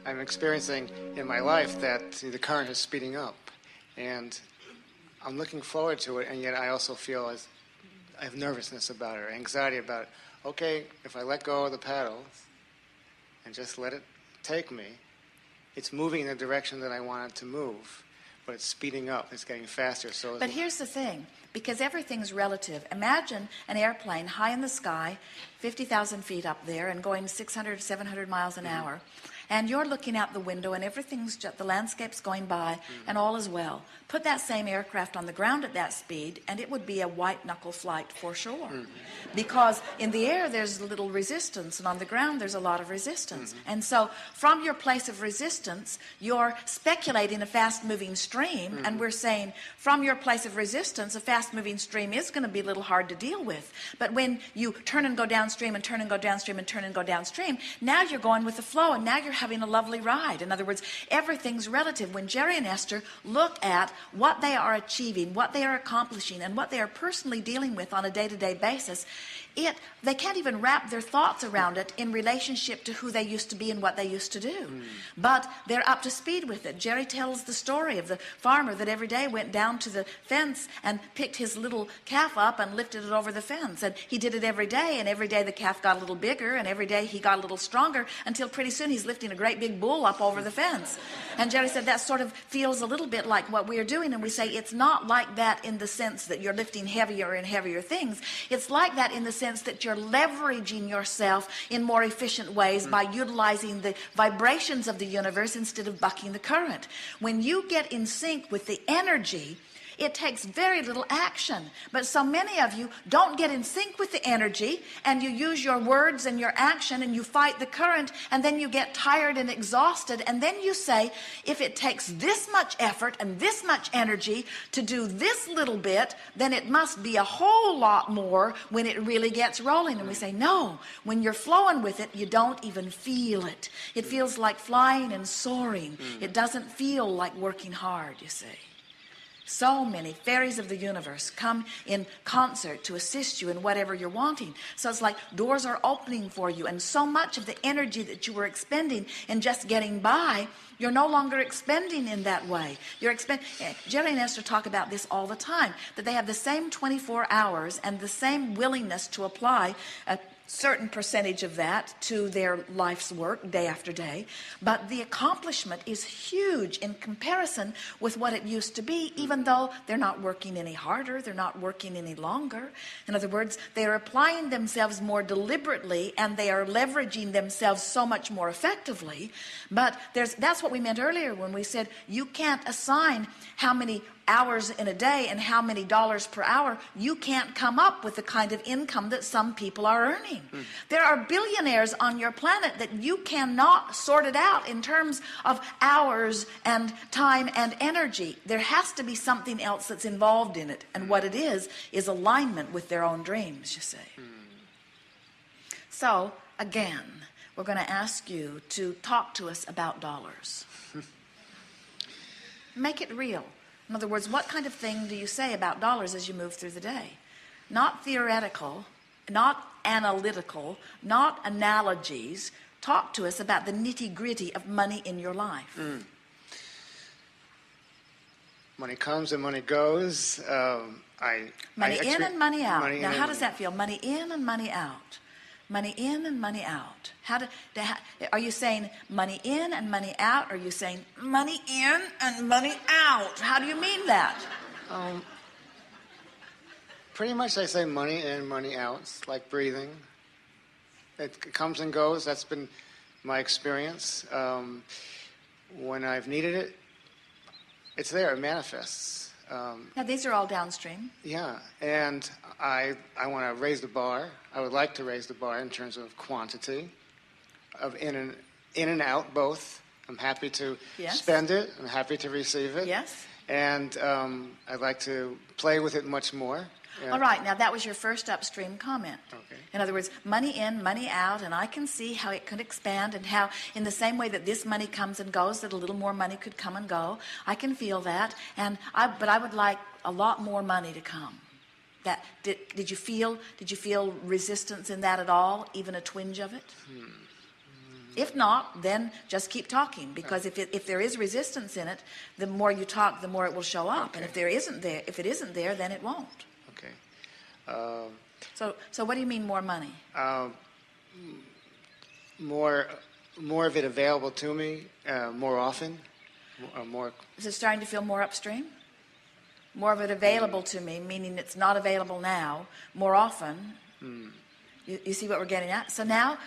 I'm experiencing in my life that the current is speeding up, and I'm looking forward to it, and yet I also feel as I have nervousness about it, or anxiety about it. Okay, if I let go of the paddles and just let it take me, it's moving in the direction that I want it to move, but it's speeding up, it's getting faster. But here's the thing, because everything's relative. Imagine an airplane high in the sky, 50,000 feet up there, and going 600, 700 miles an hour. And you're looking out the window and everything's just, the landscape's going by and all is well. Put that same aircraft on the ground at that speed and it would be a white knuckle flight for sure. Because in the air there's little resistance and on the ground there's a lot of resistance. And so from your place of resistance you're speculating a fast moving stream, and we're saying from your place of resistance a fast moving stream is going to be a little hard to deal with. But when you turn and go downstream and turn and go downstream and turn and go downstream, now you're going with the flow and now you're having a lovely ride. In other words, everything's relative. When Jerry and Esther look at what they are achieving, what they are accomplishing, and what they are personally dealing with on a day-to-day basis, they can't even wrap their thoughts around it in relationship to who they used to be and what they used to do. But they're up to speed with it. Jerry tells the story of the farmer that every day went down to the fence and picked his little calf up and lifted it over the fence. And he did it every day, and every day the calf got a little bigger, and every day he got a little stronger, until pretty soon he's lifting a great big bull up over the fence. And Jerry said that sort of feels a little bit like what we're doing. And we say it's not like that in the sense that you're lifting heavier and heavier things. It's like that in the sense that you're leveraging yourself in more efficient ways by utilizing the vibrations of the universe instead of bucking the current. When you get in sync with the energy, it takes very little action. But so many of you don't get in sync with the energy, and you use your words and your action and you fight the current, and then you get tired and exhausted, and then you say, if it takes this much effort and this much energy to do this little bit, then it must be a whole lot more when it really gets rolling. And we say, no, when you're flowing with it, you don't even feel it. It feels like flying and soaring. It doesn't feel like working hard, you see. So many fairies of the universe come in concert to assist you in whatever you're wanting. So it's like doors are opening for you, and so much of the energy that you were expending in just getting by, you're no longer expending in that way. Jerry and Esther talk about this all the time, that they have the same 24 hours and the same willingness to apply a certain percentage of that to their life's work day after day, but the accomplishment is huge in comparison with what it used to be, even though they're not working any harder, they're not working any longer. In other words, they are applying themselves more deliberately, and they are leveraging themselves so much more effectively. But that's what we meant earlier when we said you can't assign how many hours in a day and how many dollars per hour. You can't come up with the kind of income that some people are earning. There are billionaires on your planet that you cannot sort it out in terms of hours and time and energy. There has to be something else that's involved in it, and what it is alignment with their own dreams, you see. So again, we're going to ask you to talk to us about dollars. Make it real. In other words, what kind of thing do you say about dollars as you move through the day? Not theoretical, not analytical, not analogies. Talk to us about the nitty-gritty of money in your life. Money comes and money goes. Money in and money out. Now, how does that feel? Money in and money out. Money in and money out. Are you saying money in and money out? Or are you saying money in and money out? How do you mean that? Pretty much I say money in, money out. It's like breathing. It comes and goes. That's been my experience. When I've needed it, it's there. It manifests. Now, these are all downstream. Yeah, and I want to raise the bar. I would like to raise the bar in terms of quantity, of in and out both. I'm happy to spend it. I'm happy to receive it. Yes. And I'd like to play with it much more. Yeah. All right, now that was your first upstream comment. Okay. In other words, money in, money out, and I can see how it could expand, and how in the same way that this money comes and goes, that a little more money could come and go. I can feel that, but I would like a lot more money to come. Did you feel resistance in that at all, even a twinge of it? If not, then just keep talking, because if there is resistance in it, the more you talk, the more it will show up. Okay. And if it isn't there, then it won't. Okay. So what do you mean more money? More of it available to me more often. More. Is it starting to feel more upstream? More of it available to me, meaning it's not available now, more often. You see what we're getting at? So now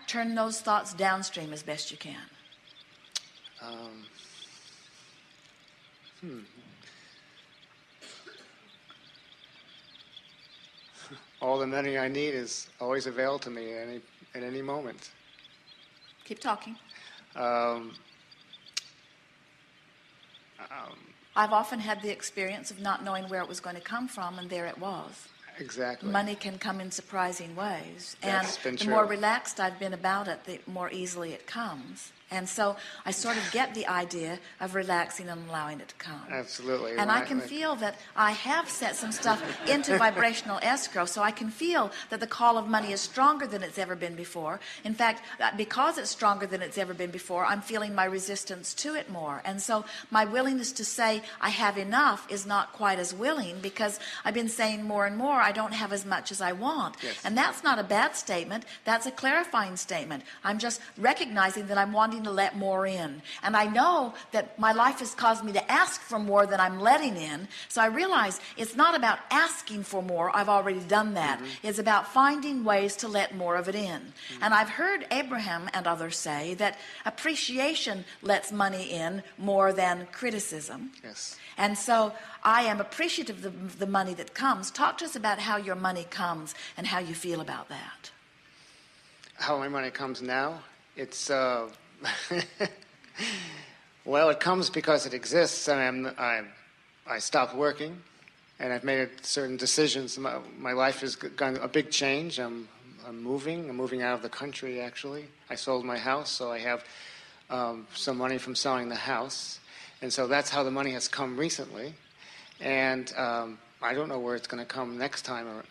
turn those thoughts downstream as best you can. All the money I need is always available to me at any moment. Keep talking. I've often had the experience of not knowing where it was going to come from, and there it was. Exactly. Money can come in surprising ways. That's And been the true. more relaxed I've been about it, the more easily it comes. And so I sort of get the idea of relaxing and allowing it to come. Absolutely. And I can feel that I have set some stuff into vibrational escrow, so I can feel that the call of money is stronger than it's ever been before. In fact, because it's stronger than it's ever been before, I'm feeling my resistance to it more. And so my willingness to say I have enough is not quite as willing, because I've been saying more and more I don't have as much as I want. Yes. And that's not a bad statement. That's a clarifying statement. I'm just recognizing that I'm wanting to let more in. And I know that my life has caused me to ask for more than I'm letting in. So I realize it's not about asking for more. I've already done that. It's about finding ways to let more of it in. And I've heard Abraham and others say that appreciation lets money in more than criticism. Yes. And so I am appreciative of the money that comes. Talk to us about how your money comes and how you feel about that. How my money comes now? It's well, it comes because it exists, and I stopped working, and I've made certain decisions. My life has gone a big change. I'm moving out of the country. Actually, I sold my house, so I have some money from selling the house, and so that's how the money has come recently. And I don't know where it's going to come next time or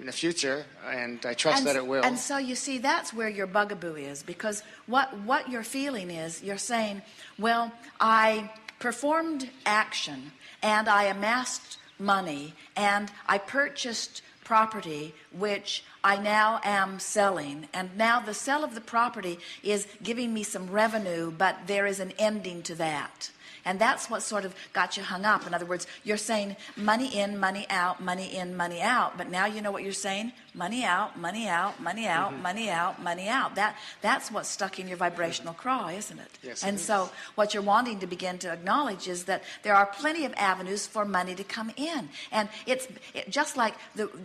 in the future, and I trust that it will. And so you see, that's where your bugaboo is, because what you're feeling is you're saying, well, I performed action and I amassed money and I purchased property which I now am selling, and now the sale of the property is giving me some revenue, but there is an ending to that. And that's what sort of got you hung up. In other words, you're saying money in, money out, money in, money out. But now you know what you're saying? Money out, money out, money out, money out, money out. That's what's stuck in your vibrational craw, isn't it? Yes, and it is. so what you're wanting to begin to acknowledge is that there are plenty of avenues for money to come in. And it's just like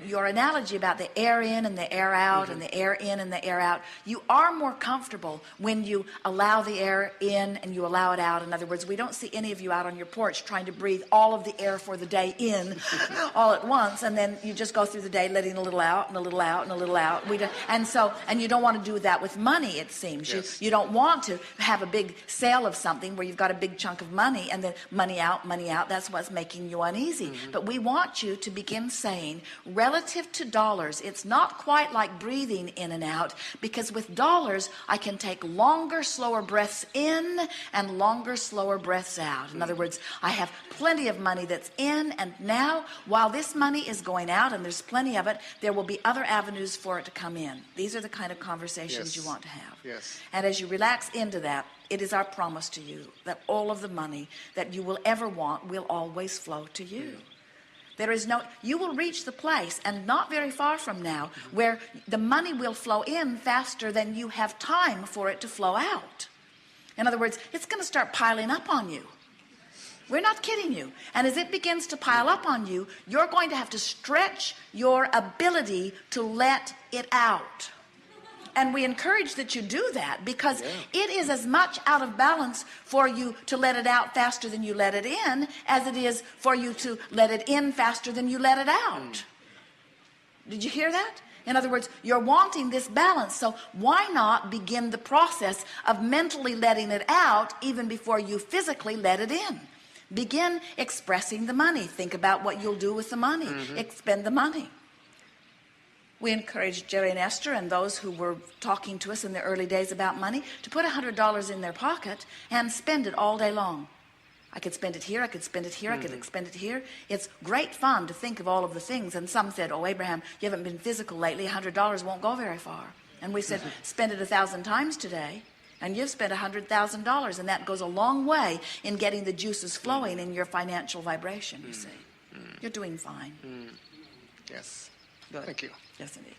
your analogy about the air in and the air out and the air in and the air out. You are more comfortable when you allow the air in and you allow it out. In other words, we don't see any of you out on your porch trying to breathe all of the air for the day in all at once, and then you just go through the day letting a little out and a little out and a little out. And you don't want to do that with money, it seems. Yes. You don't want to have a big sale of something where you've got a big chunk of money and then money out, money out. That's what's making you uneasy. But we want you to begin saying, relative to dollars, it's not quite like breathing in and out, because with dollars I can take longer, slower breaths in and longer, slower breaths out. In other words, I have plenty of money that's in, and now while this money is going out and there's plenty of it, there will be other avenues for it to come in. These are the kind of conversations you want to have. Yes. And as you relax into that, it is our promise to you that all of the money that you will ever want will always flow to you. There is you will reach the place, and not very far from now, where the money will flow in faster than you have time for it to flow out. In other words, it's going to start piling up on you. We're not kidding you. And as it begins to pile up on you, you're going to have to stretch your ability to let it out. And we encourage that you do that, because it is as much out of balance for you to let it out faster than you let it in as it is for you to let it in faster than you let it out. Did you hear that? In other words, you're wanting this balance, so why not begin the process of mentally letting it out even before you physically let it in? Begin expressing the money. Think about what you'll do with the money. Expend the money. We encouraged Jerry and Esther and those who were talking to us in the early days about money to put $100 in their pocket and spend it all day long. I could spend it here, I could spend it here, I could spend it here. It's great fun to think of all of the things. And some said, oh, Abraham, you haven't been physical lately. $100 won't go very far. And we said, spend it 1,000 times today, and you've spent $100,000. And that goes a long way in getting the juices flowing in your financial vibration, you see. You're doing fine. Yes. Good. Thank you. Yes, indeed.